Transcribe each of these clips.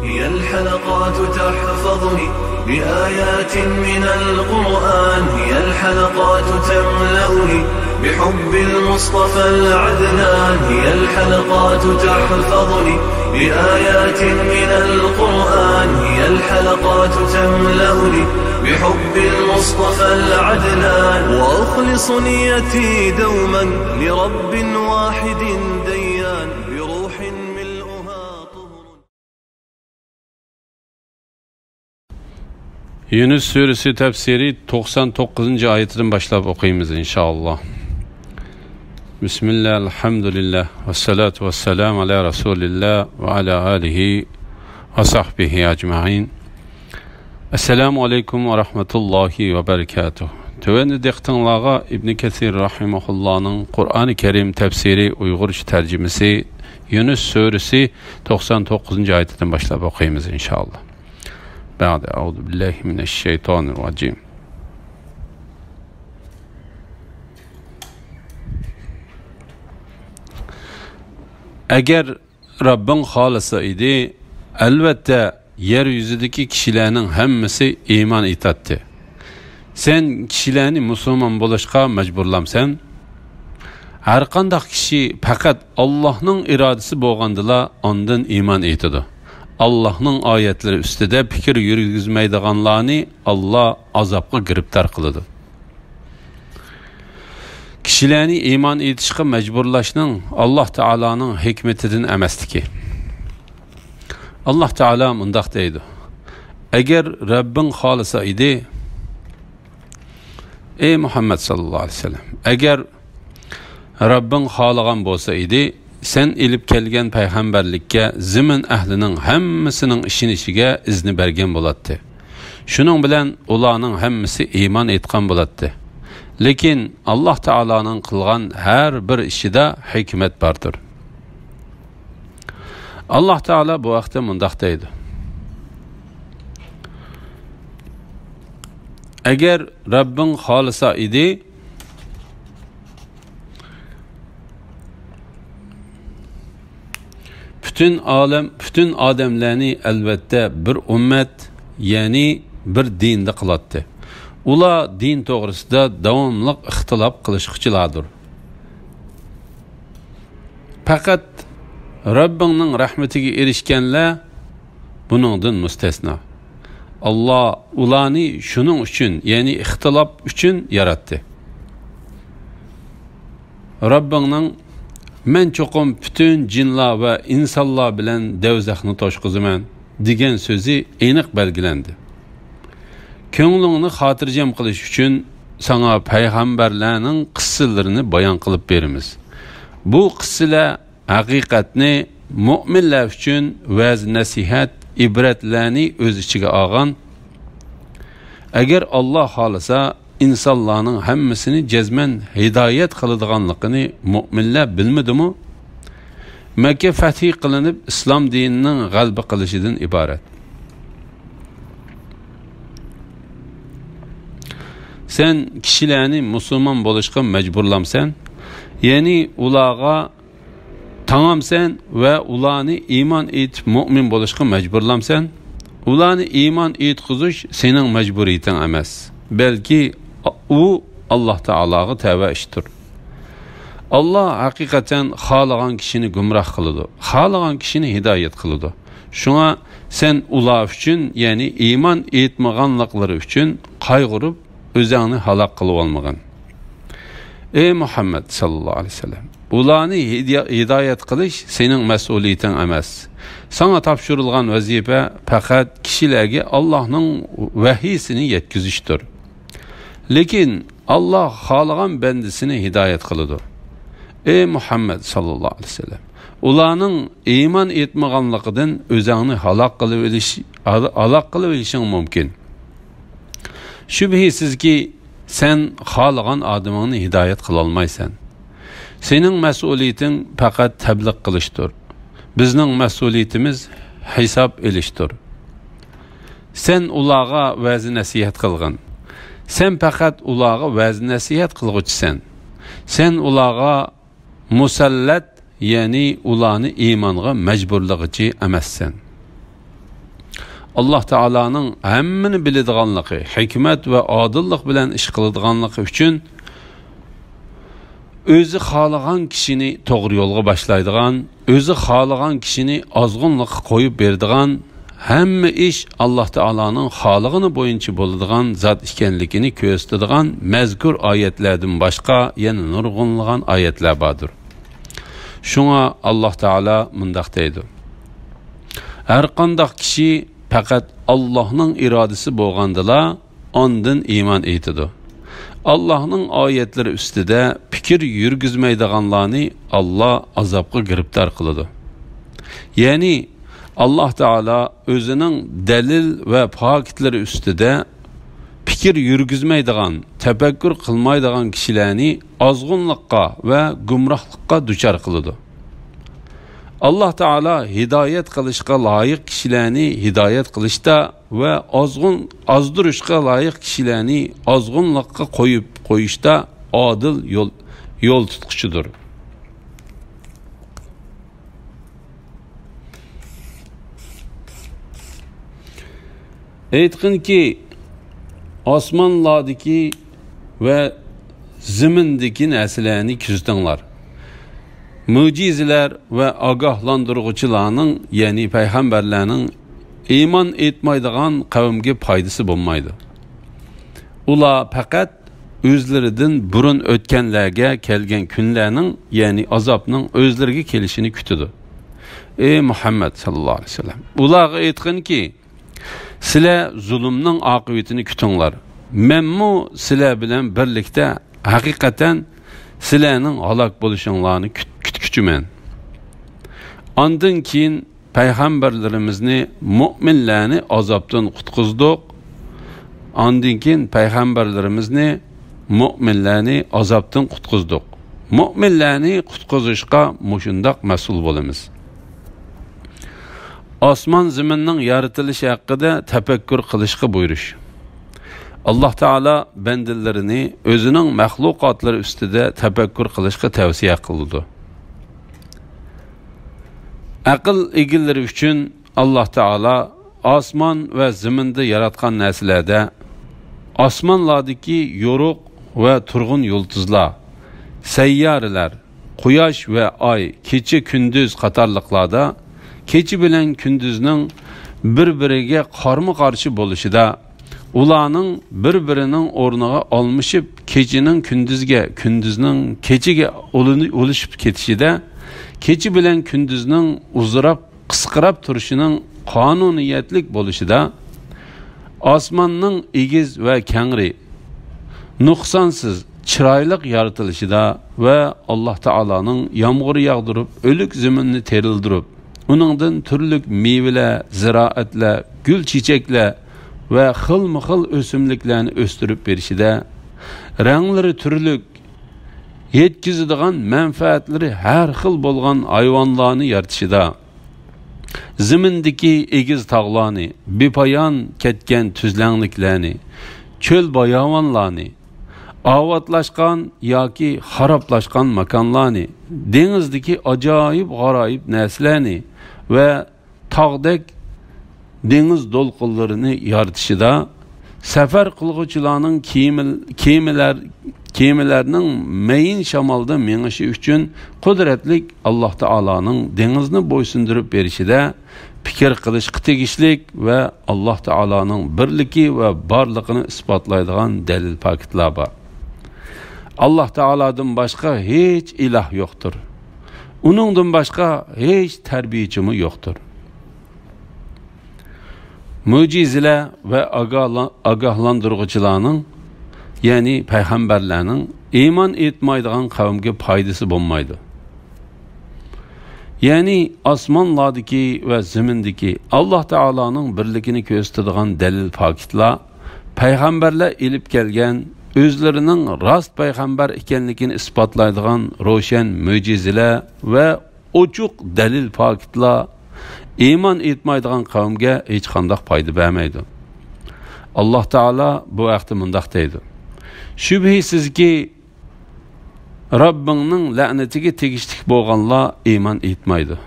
هي الحلقات تحفظني بآيات من القرآن، هي الحلقات تملأني بحب المصطفى العدنان، هي الحلقات تحفظني بآيات من القرآن، هي الحلقات تملأني بحب المصطفى العدنان، وأخلص نيتي دوما لرب واحد ديان بروح ملؤها طهر. Yunus suresi tefsiri 99. ayetinden başlayıp okuyayımız inşallah. Bismillah, elhamdülillah, ve salatu ve selamu ala Resulillah ve ala alihi ve sahbihi ecma'in. Esselamu aleyküm ve rahmetullahi ve berekatuhu. Tövende dektanlağa İbn Kesir rahimahullah'ın Kur'an-ı Kerim tefsiri Uygurca tercümesi Yunus suresi 99. ayetinden başlayıp okuyayımız inşallah. Ba'de euzu billahi mineşşeytanirracim. Eğer Rabbin halisa idi, elbette yeryüzündeki kişilerin hemmesi iman itattı. Sen kişilerini Müslüman buluşka mecburlamsan, her kandak kişi fakat Allah'ın iradesi boğandıla ondan iman itidu. Allah'ın ayetleri üstüde fikir yürütmeydiganlarını Allah azapga giriptar kılıdı. Kişilerini iman etişke mecburlaşının Allah Teala'nın hikmetinden emestiki. Allah Teala mındak deydi. Eğer Rabbin halisa idi, ey Muhammed sallallahu aleyhi ve sellem, eğer Rabbin halagan bolsa idi, sen ilip kelgen peygamberlikке zimin əhlinin hemmesinin işin işige izni bergen bolattı. Şunun bilen ulanın hemmesi iman etkan bolattı. Lekin Allah Teala'nın kılgan her bir işide hikmet vardır. Allah Teala bu vakti mındaktaydı. Eğer Rabbin halisa idi, bütün ademlerini elbette bir ümmet, yani bir dinde kılattı. Ula din doğrusunda devamlılık ihtilaf kılışıkçılardır. Fakat Rabbinin rahmetine erişkenler bunundan müstesna. Allah ulanı şunun için, yani ihtilaf için yarattı. Rabbinin men çokum bütün cinler ve insanlar bilen devzakını toşkuzumen digen sözü enik belgilendi. Köңlüğünü hatırcam kılış için sana peygamberlerinin kıssalarını bayan kılıp verimiz. Bu kıssalar hakikatini müminler için vaz nasihat ibretlerini öz içine ağan, eğer Allah halasa insanların hemmesini cezmen hidayet kılıdığanlıqını müminler bilmedi mi? Mekke fethi kılınıp İslam dininin galbi kılışıdan ibaret. Sen kişilerini Müslüman buluşka mecburlamsan, yani ulağa tamamsan ve ulanı iman et mümin buluşka mecburlamsan, ulanı iman et kızış senin mecburiyetin emez. Belki o Allah Teala'ya tevbe iştir. Allah hakikaten halagan kişini gümrah kılıdı. Halagan kişini hidayet kılıdı. Şuna sen ular için, yani iman etmeganlıkları için kaygırıp özünü halak kılıp almagan. Ey Muhammed sallallahu aleyhi ve sellem, ulanı hidayet kılış senin mesuliyetin emez. Sana tapşırılgan vazife fakat kişilerge Allah'ın vahiysini yetkiziştir. Lekin Allah halagan bendisini hidayet kılıdı. Ey Muhammed sallallahu aleyhi ve sellem, ulanın iman etmeganlıqdan özünü halak kılıp ilişin mümkün. Şüphesiz ki sen halagan adamını hidayet kılalmaysan. Senin mesuliyetin fakat tebliğ kılıştır. Bizning mesuliyetimiz hesap iliştir. Sen ulağa vazi nasihat kılgın. Sen fakat ulağa vazi nasihat kılgıçsan. Sen ulağa musallat, yani ulanı imanğa mecburluğucu emassan. Allah Taala'nın hammani biladiganligi, hikmat va odillik bilan ish qiladiganligi uchun o'zi xohlagan kishini to'g'ri yo'lga boshlaydigan, o'zi xohlagan kishini ozg'inlikqa qo'yib beradigan, hamma ish Alloh Taolaning xolig'ini bo'yicha bo'ladigan zot ekanligini ko'rsatadigan mazkur oyatlardan boshqa yana nurg'unlagan oyatlar bordir. Shunga Alloh Taolo mundaq deydi: har qanday kishi faqat Allohning irodasi bo'lgandila ondan iymon etadi. Allah'ın ayetleri üstüde fikir yürgüzmeydiganlarını Allah azapga giriptar kılıdı. Yani Allah Teala özünün delil ve paketleri üstüde fikir yürgüzmeydigan, tefekkür kılmaydigan kişilerini azgınlıkka ve gumrahlıkka düşer kılıdı. Allah Teala hidayet kılışka layık kişilerini hidayet kılışta ve azdırışka layık kişilerini azgınlıkka koyuşta adil yol tutkusudur. Aytqin ki osmonlardagi ve zimindagi narsalarni kuzatinglar. Mucizeler ve agahlandırıcılarının yani peygamberlerinin iman etmeydiğen kavimge faydası bulmaydı. Ula fakat özlerinden burun ötkenlerge kelgen günlerinin yani azapının özlerine gelişini kütüdü. Ey Muhammed sallallahu aleyhi ve sellem. Ulağa etkin ki sizler zulümün akıbetini kütünler. Memmu sizler bilen birlikte hakikaten sizlerinin halak buluşunlarını kütükücümen. Andın keyin peygamberlerimizni müminlerini azaptan kutkuzdik. Andın keyin peygamberlerimizni müminlerini azaptan kutkuzdik. Müminlerini kutkuzuşka muşundak mesul bolamiz. Osman ziminning yaratilishi haqida tefekkür qilishga buyurish. Allah Teala bendilerini özünün məxluqatları üstüde tefekkür qilishga tavsiye qildi. Aql egilleri üçün Allah Teala osmon ve ziminde yaratgan narsalarda osmonlardagi yoruq ve turg'un yulduzlar, sayyoralar, quyosh ve ay, kecha kunduz qatorliqlarda kechi bilan kunduzning bir-biriga qarma-qarshi bo'lishida ularning bir-birining o'rniga almışıp kechining kunduzga, kunduzning kechiga olishib ketishida kechi bilan kunduzning uzrab qisqirab turishining qonuniyatlik bo'lishida osmonning egiz va kengri nuqsonsiz chiroyli yaratilishida va Alloh taolaning yomg'ir yog'dirib o'lik zaminni terildirib uningdan turlik meyveler, ziraatlar, gül çiçekler ve xilma-xil o'simliklarni o'stirib berishida rangları turlik yetkizadigan manfaatlari har xil bo'lgan hayvonlarni yaratishida zimindagi egiz tog'larni, bepoyon ketgan tuzlanliklarni, cho'l bayovonlarni, avatlashgan yoki xaroblashgan makonlarni, dengizdagi ajoyib g'aroyib narsalarni ve tağdek deniz dolqunlarını yaratışida sefer qilg'uvchilarning kemilerinin meyin şamalda mengişi üçün kudretlik Allah Teala'nın dengizni boysundurup berişide fikir qilishga tegishlik ve Allah Teala'nın birligi ve barligini isbotlaydigan delil paketlar bor. Allah Teala'dan başka hiç ilah yoktur. Uningdan başka hiç terbiyecimi yoktur. Mucizeler ve agahlandırıcılarının yani peygamberlerinin iman etmeydiğin kavimge faydası bulmaydı. Yani osmonlardagi ve zimindagi Allah Teala'nın birligini ko'rsatadigan delil paketlar peygamberler ilip kelgen özlerinin rast peygamber ekenligini ispatlaydigan roşen mucizeler ve oçuq delil paketlar iman etmaydigan kavimge hiç qanday fayda bermeydi. Allah Teala bu vaqtda mundaq deydi: Şübhisiz ki Rabbinin la'netiga tegishlik bo'lganlar iman etmaydi.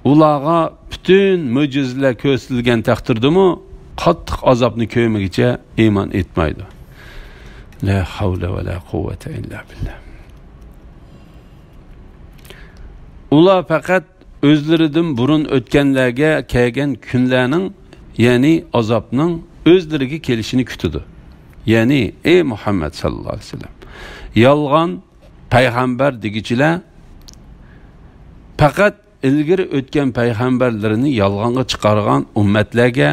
Ularga bütün mo'jizalar ko'rsatilgan taqdirdami qattiq azobni ko'rmagicha iymon etmaydi. La havla va la quvvata illa billah. Ular faqat o'zlaridan burun o'tganlarga kelgan kunlarning, ya'ni azobning o'zlariga kelishini kutadi. Ya'ni ey Muhammad sallallohu alayhi vasallam, yolg'on payg'ambar degichilar faqat ilgari o'tgan payg'ambarlarini yolg'onga chiqargan ummatlarga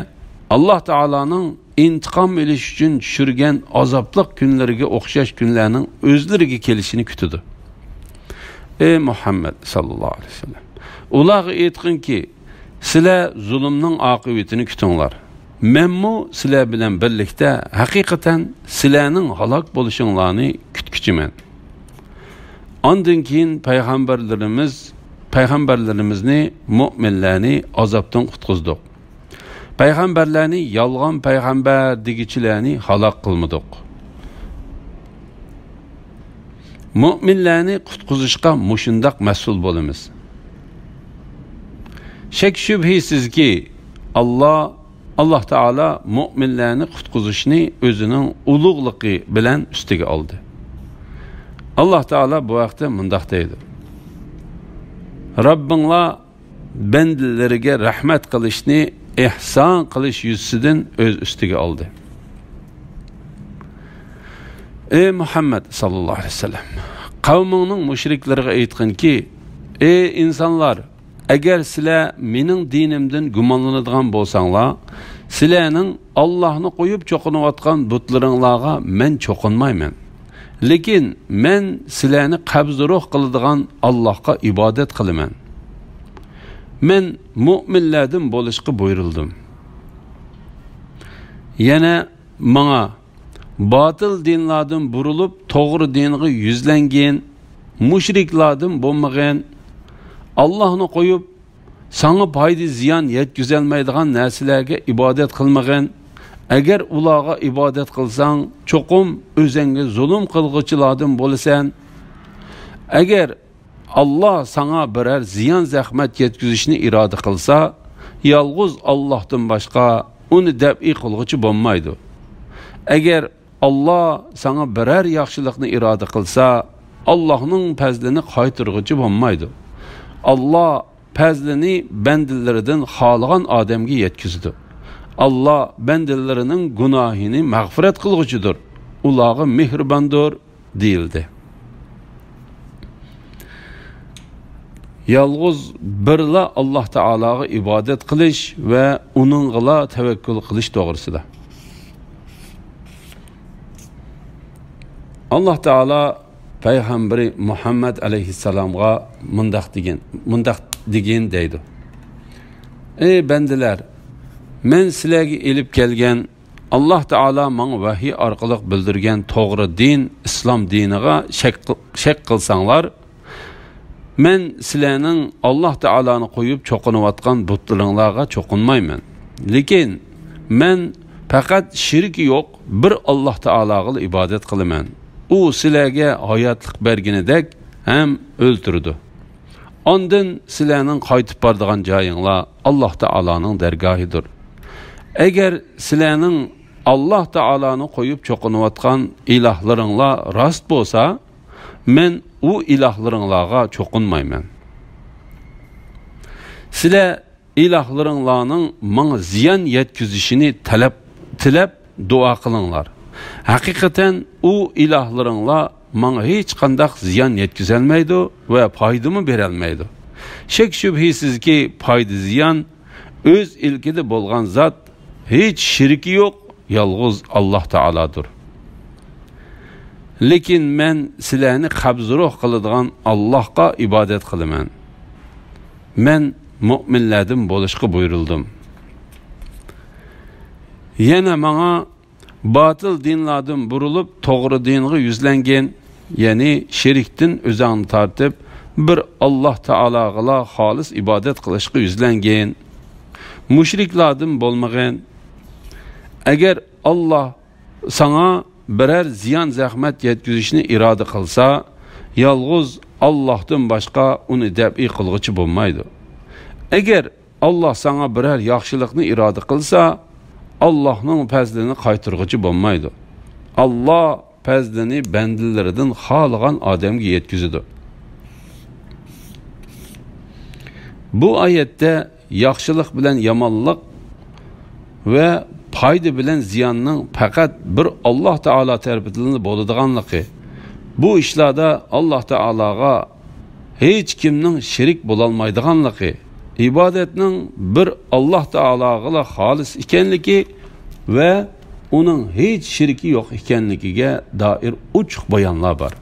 Alloh taolaning intiqom olish uchun tushirgan azobli kunlariga o'xshash kunlarning o'zlariga kelishini kutadi. Ey Muhammad sallallohu alayhi vasallam, ularga aytqinki, sizlar zulmning oqibatini kutinglar. Menmu sizlar bilan birlikda haqiqatan sizlarning halok bo'lishinglarni kutguchiman. Ondan keyin payg'ambarlarimizni, mu'minlarni azobdan qutqizdik. Payg'ambarlarni yolg'on payg'ambar degichilarni halok qilmadik. Mu'minlarni qutqizishga mushundaq mas'ul bo'lamiz. Shak shubhisizki Allah Taala mu'minlarni qutqizishni o'zining ulug'ligi bilan ustiga oldi. Allah Taala bu vaqtda mundaq deydi: Rabbinglar bandalariga rahmat qilishni ihson qilish yuzidan o'z ustiga oldi. Ey Muhammad sallallohu alayhi vasallam, qavmingning mushriklariga aytqinki, ey insonlar, agar sizlar mening dinimdan gumonlanadigan bo'lsanglar, sizlarning Allohni qo'yib cho'qinayotgan butlaringlarga men cho'qinmayman. Lekin men sizlarni qabziruh qiladigan Allohga ibodat qilaman. Men mu'minlardan bo'lishga buyurildim. Yana menga batil dinlardan burilib to'g'ri dinga yuzlangan mushriklardan bo'lmagan, Allohni qo'yib sana foyda ziyon yetkazolmaydigan narsalarga ibodat qilmagan, agar ularga ibodat qilsang, cho'qim o'zingga zulm qilg'uchilardan bo'lasan. Agar Allah sana birer ziyon zahmat yetkazishni iroda qilsa, yolg'iz Allohdan boshqa uni dab'i qilg'uchi bo'lmaydi. Agar Allah sana birer yaxshilikni iroda qilsa, Allohning fazlini qaytarg'uchi bo'lmaydi. Allah fazlini bandalaridan xohlagan odamga yetkazdi. Allah bandalarining gunohini mag'firat qilg'uchidir. Ularga mehribondir deyildi. Yalğız birla Allah Taalaga ibadet qilish va uningga tavakkul qilish to'g'risida. Allah Taala payg'ambari Muhammad alayhissalomga mundaq degan deydi: Ey bandalar, men sizlarga elib kelgan Allah Taala menga vahiy orqali bildirgan to'g'ri din, islom diniga shak qilsanglar, men sizlarning Allah Taalani qo'yib cho'qinayotgan butlaringlarga cho'qinmayman. Lekin men faqat shirki yo'q bir Allah Taalaga ibodat qilaman. U sizlarga hayotlik berganidek ham o'ltirdi. Ondan sizlarning qaytib boradigan joyinglar Allah Taalaning dargohidir. Agar sizlarning Allah Taalani qo'yib cho'qinayotgan ilohlaringlar rost bo'lsa, men u ilohlaringlarga cho'qinmayman. Sizlar ilohlaringlarning menga ziyon yetkazishini tilab duo qilinglar. Haqiqatan u ilohlaringlar menga hech qanday ziyon yetkazolmaydi va foydamı berolmaydi. Shak shubhisizki foyda ziyon o'z ilkida bo'lgan zot, hech shirki yo'q, yolg'iz Allah Taaladır. Lekin men sizlarni qabziruh qiladigan Allohga ibodat qilaman. Men mu'minlardan bo'lishga buyurildim. Yana menga batil dinlardan burilib to'g'ri dinga yuzlangan, ya'ni shirkdan o'zini tortib bir Allah Taolaga xolis ibodat qilishga yuzlangan mushriklardan bo'lmagan, agar Allah sana birer ziyon zahmat yetkazishni iroda qilsa, yolg'iz Allohdan boshqa uni dab'i qilg'uchi bo'lmaydi. Agar Allah sana birer yaxşılıqni iroda qilsa, Allah'ның fəzlini qaytırğıcı bo'lmaydi. Allah fəzlini bəndillərindən xalığan adamga yetkizidi. Bu ayətdə yaxşılıq bilan yomonlik və payda bilan ziyonning faqat bir Allah Taala tərəfindən bo'ladiganligi, bu ishlarda Allah Taalaga hech kimning shirik bo'lolmaydiganligi, ibodatning bir Allah Taalaga xolis ekanligi va uning hech shirki yo'q ekanligiga doir ochiq bayonlar bor.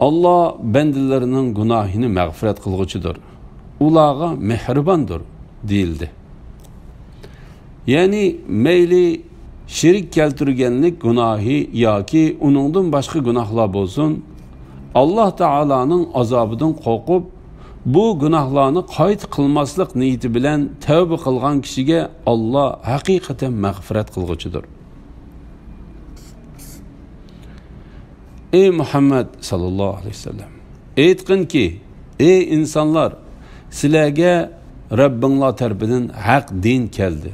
Allah bəndilərinin günahını məğfirət qılğıcıdır. Ulağa mehribondur deyildi. Yani meyli şirik keltirgenlik günahı yoki uningdan boshqa gunohlar bo'lsin, Allah Taala'nın azabından qo'rqib, bu gunohlarni qayt qilmaslik niyati bilan tavba qilgan kishiga Allah haqiqatan mag'firat qilg'uchidir. Ey Muhammed sallallahu aleyhi ve sellem, aytqin ki, ey insanlar, sizlarga Rabbinglar tarafidan haq din keldi.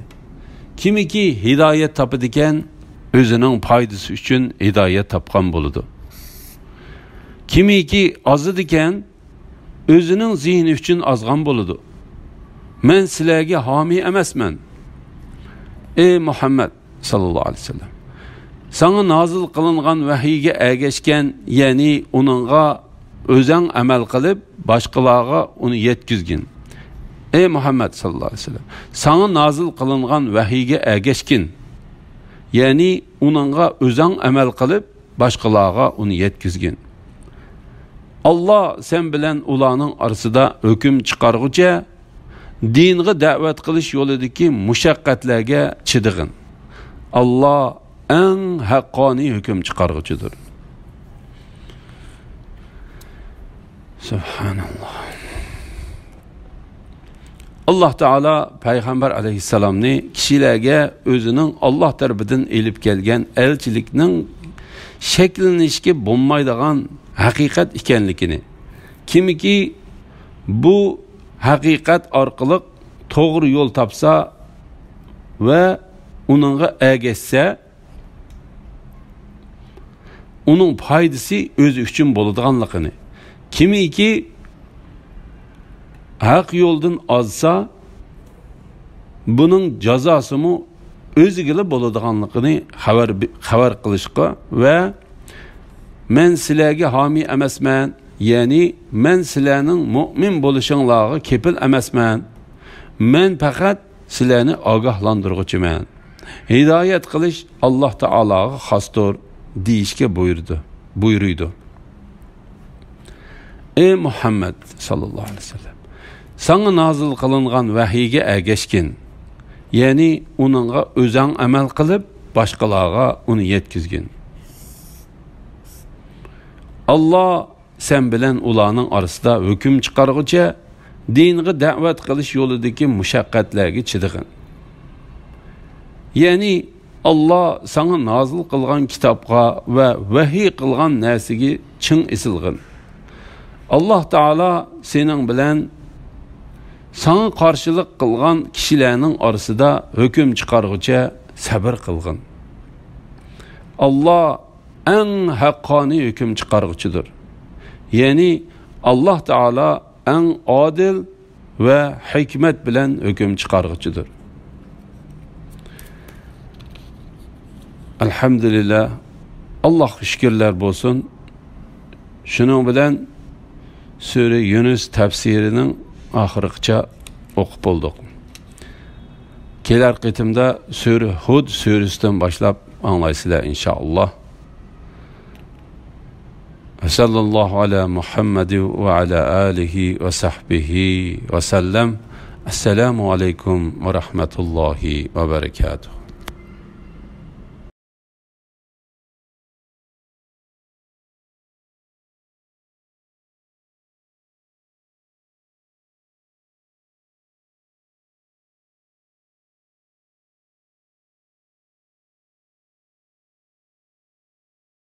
Kimiki hidayet tapıdiken özünün paydası üçün hidayet tapqan buludu. Kimiki azıdiken özünün zihni üçün azğan buludu. Men sizlarga hami emasman. Ey Muhammed sallallahu aleyhi ve sellem, sana nazil qılınğan vahiyge ergeşken, yani onunğa özən əməl qılıb, başqalarga onu yetkizgin. Ey Muhammed sallallahu aleyhi ve sellem, sana nazil qılınğan vahiyge ergeşkin, yani onunğa özən əməl qılıb, başqalarga onu yetkizgin. Allah sen bilen ulanın arasında hüküm çıkarğıca, dinği dəvət qilish yolidagi mushaqqatlarga chidig'in. Allah en haqqoniy hüküm çıkarğıcıdır. Subhanallah. Allah Teala Peygamber aleyhisselamni kishilarga o'zining Allah tarafidan elib kelgan elchilikning shaklanishga bo'lmaydigan haqiqat ekanligini, kimiki bu haqiqat orqali to'g'ri yo'l topsa va uningga ergashsa, onun paydası özü üçün bo'ladiganligini, kimiki haq yo'ldan azsa, bunun jazosimi o'ziga bo'ladiganligini xabar qilishga va men sizlarga homiy emasman, ya'ni men sizlarning mu'min bo'lishinglarga kepil emasman. Men faqat sizlarni ogohlantiruvchiman. Hidoyat qilish Alloh taologa xosdir deyishga buyuruydu. Ey Muhammed sallallahu aleyhi ve sellem, sana nazil qılınğan vahiyge ergeşkin, yani onunğa özən əməl qılıb, başqalarga onu yetkizgin. Allah sen bilen ulanın arasında hüküm çıkarğıca, dinği dəvət qilish yolidagi mushaqqatlarga chidig'in. Yani Allah sana nazil qılğan kitapqa ve vahiy qılğan narsiga chin isilg'in. Allah Taala senin bilen sana qarşılıq qılğan kishilarning arasında hüküm çıkarğıca sabr qılg'in. Allah en haqqani hüküm çıkarğıcıdır. Yani Allah Taala en adil ve hikmet bilen hüküm çıkarğıcıdır. Elhamdülillah, Allah şükürler olsun. Şunun bilen Sure Yunus tefsirinin ahırıqça okup olduk. Keler qitimda Sure Hud suresinden başlap anlaysızlar inşallah. Sallallahu ala Muhammed ve ala alihi ve sahbihi ve sellem. Esselamu aleyküm ve rahmetullahi ve berekatuhu.